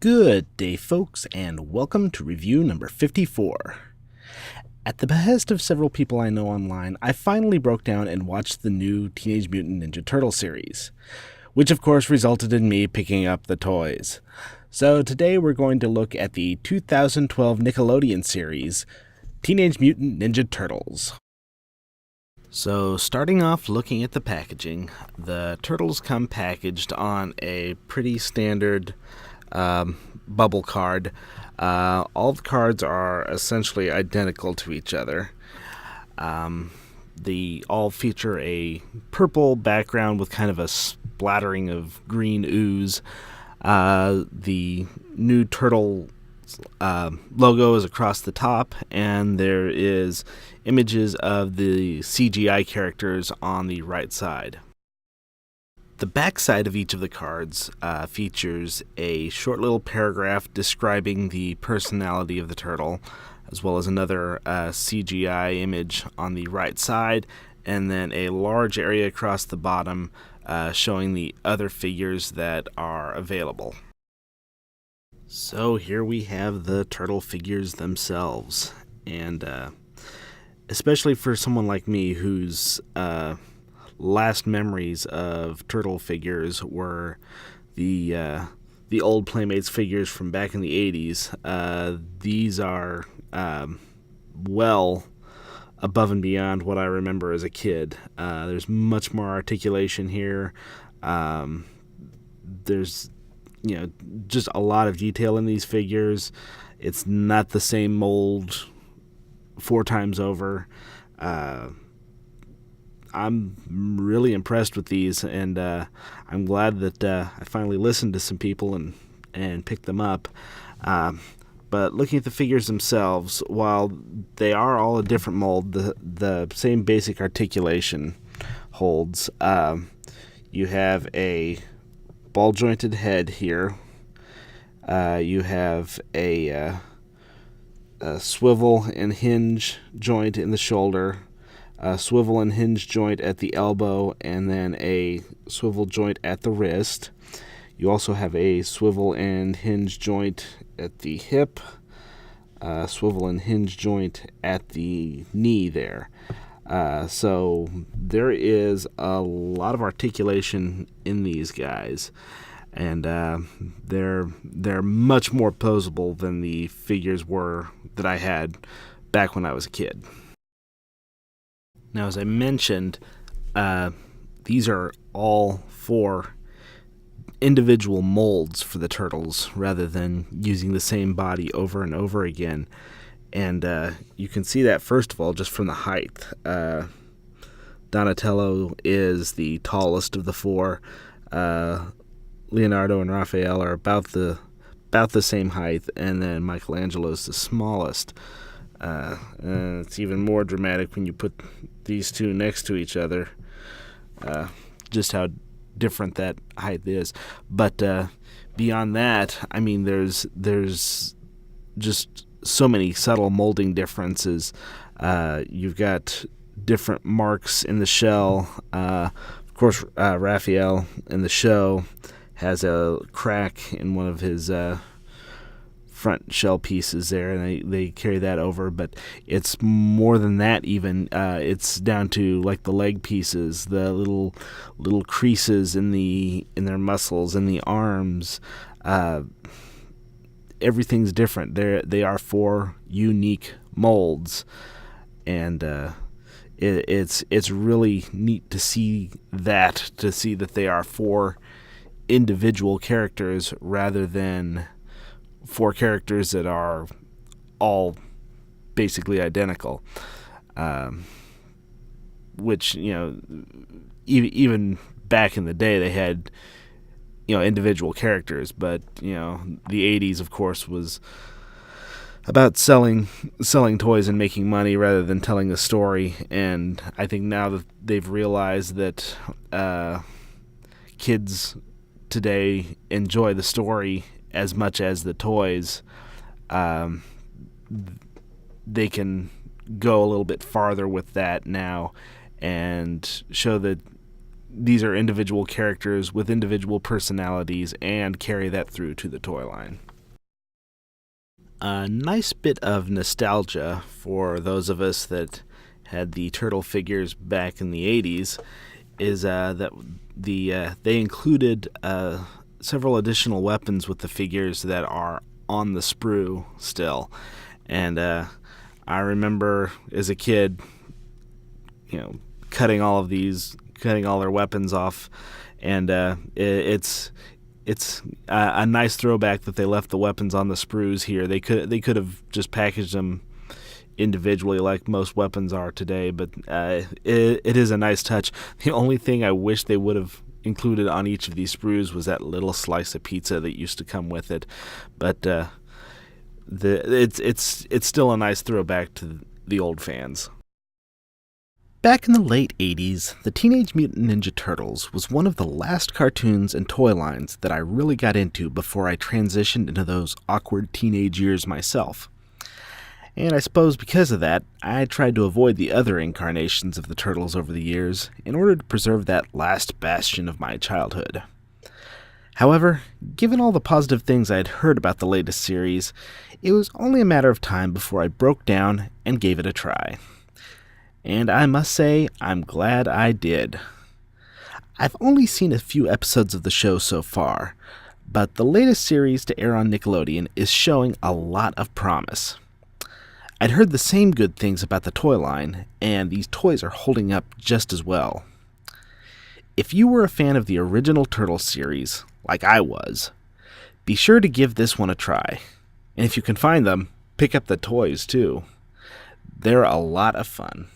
Good day, folks, and welcome to review number 54. At the behest of several people I know online, I finally broke down and watched the new Teenage Mutant Ninja Turtle series, which of course resulted in me picking up the toys. So today we're going to look at the 2012 Nickelodeon series, Teenage Mutant Ninja Turtles. So starting off looking at the packaging, the turtles come packaged on a pretty standard bubble card. All the cards are essentially identical to each other. They all feature a purple background with kind of a splattering of green ooze. The new turtle logo is across the top, and there is images of the CGI characters on the right side. The back side of each of the cards features a short little paragraph describing the personality of the turtle, as well as another CGI image on the right side, and then a large area across the bottom showing the other figures that are available. So here we have the turtle figures themselves, and especially for someone like me whose last memories of turtle figures were the old Playmates figures from back in the 80s. These are well above and beyond what I remember as a kid. There's much more articulation here. There's just a lot of detail in these figures. It's not the same mold 4 times over. I'm really impressed with these, and I'm glad that I finally listened to some people and picked them up. But looking at the figures themselves, while they are all a different mold, the same basic articulation holds. You have a ball-jointed head here. You have a swivel and hinge joint in the shoulder, a swivel and hinge joint at the elbow, and then a swivel joint at the wrist. You also have a swivel and hinge joint at the hip, a swivel and hinge joint at the knee there. So there is a lot of articulation in these guys, and they're much more posable than the figures were that I had back when I was a kid. Now, as I mentioned, these are all 4 individual molds for the turtles rather than using the same body over and over again. And you can see that, first of all, just from the height. Donatello is the tallest of the 4. Leonardo and Raphael are about the same height, and then Michelangelo is the smallest. And it's even more dramatic when you put these two next to each other, just how different that height is. But beyond that, I mean, there's just so many subtle molding differences. You've got different marks in the shell. Of course, Raphael in the show has a crack in one of his front shell pieces there, and they carry that over, but it's more than that even. It's down to like the leg pieces, the little creases in their muscles, in the arms. Everything's different. They are 4 unique molds, and it's really neat to see that they are 4 individual characters rather than 4 characters that are all basically identical, which, even back in the day they had, individual characters, but, the 80s, of course, was about selling toys and making money rather than telling a story. And I think now that they've realized that kids today enjoy the story as much as the toys, they can go a little bit farther with that now and show that these are individual characters with individual personalities and carry that through to the toy line. A nice bit of nostalgia for those of us that had the turtle figures back in the 80s is that they included several additional weapons with the figures that are on the sprue still. And I remember as a kid, cutting all their weapons off, and it's a nice throwback that they left the weapons on the sprues here. They could have just packaged them individually like most weapons are today, but it is a nice touch. The only thing I wish they would have included on each of these sprues was that little slice of pizza that used to come with it, but it's still a nice throwback to the old fans. Back in the late 80s, the Teenage Mutant Ninja Turtles was one of the last cartoons and toy lines that I really got into before I transitioned into those awkward teenage years myself. And I suppose because of that, I tried to avoid the other incarnations of the Turtles over the years in order to preserve that last bastion of my childhood. However, given all the positive things I had heard about the latest series, it was only a matter of time before I broke down and gave it a try. And I must say, I'm glad I did. I've only seen a few episodes of the show so far, but the latest series to air on Nickelodeon is showing a lot of promise. I'd heard the same good things about the toy line, and these toys are holding up just as well. If you were a fan of the original Turtles series, like I was, be sure to give this one a try. And if you can find them, pick up the toys too. They're a lot of fun.